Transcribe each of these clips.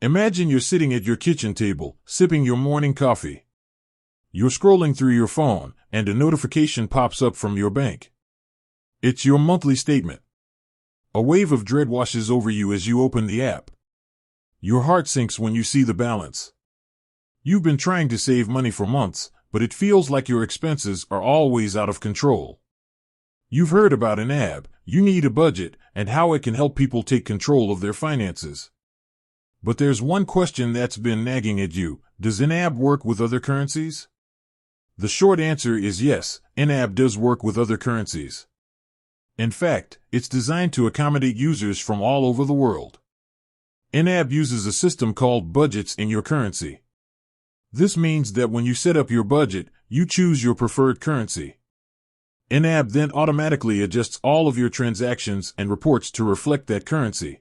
Imagine you're sitting at your kitchen table, sipping your morning coffee. You're scrolling through your phone, and a notification pops up from your bank. It's your monthly statement. A wave of dread washes over you as you open the app. Your heart sinks when you see the balance. You've been trying to save money for months, but it feels like your expenses are always out of control. You've heard about YNAB, you need a budget, and how it can help people take control of their finances. But there's one question that's been nagging at you. Does YNAB work with other currencies? The short answer is yes, YNAB does work with other currencies. In fact, it's designed to accommodate users from all over the world. YNAB uses a system called budgets in your currency. This means that when you set up your budget, you choose your preferred currency. YNAB then automatically adjusts all of your transactions and reports to reflect that currency.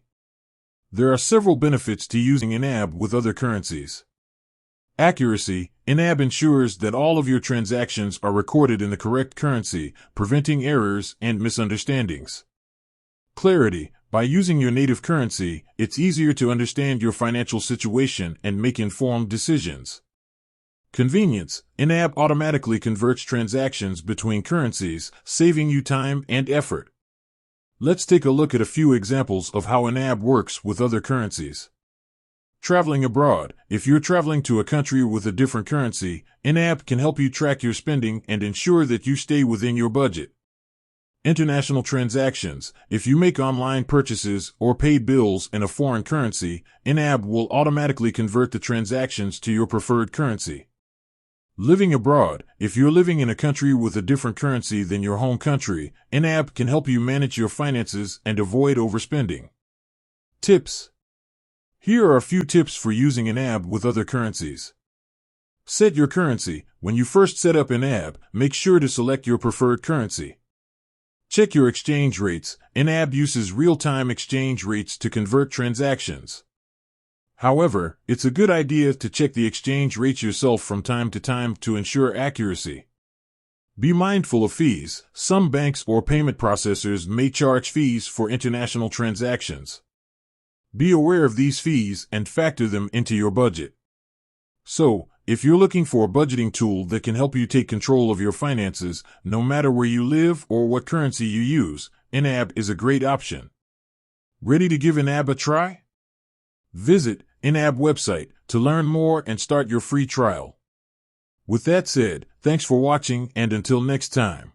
There are several benefits to using YNAB with other currencies. Accuracy. YNAB ensures that all of your transactions are recorded in the correct currency, preventing errors and misunderstandings. Clarity. By using your native currency, it's easier to understand your financial situation and make informed decisions. Convenience. YNAB automatically converts transactions between currencies, saving you time and effort. Let's take a look at a few examples of how YNAB works with other currencies. Traveling abroad. If you're traveling to a country with a different currency, YNAB can help you track your spending and ensure that you stay within your budget. International transactions. If you make online purchases or pay bills in a foreign currency, YNAB will automatically convert the transactions to your preferred currency. Living abroad. If you're living in a country with a different currency than your home country, YNAB can help you manage your finances and avoid overspending. Tips. Here are a few tips for using YNAB with other currencies. Set your currency. When you first set up YNAB, make sure to select your preferred currency. Check your exchange rates. YNAB uses real-time exchange rates to convert transactions. However, it's a good idea to check the exchange rates yourself from time to time to ensure accuracy. Be mindful of fees. Some banks or payment processors may charge fees for international transactions. Be aware of these fees and factor them into your budget. So, if you're looking for a budgeting tool that can help you take control of your finances, no matter where you live or what currency you use, YNAB is a great option. Ready to give YNAB a try? Visit YNAB website to learn more and start your free trial. With that said, thanks for watching and until next time.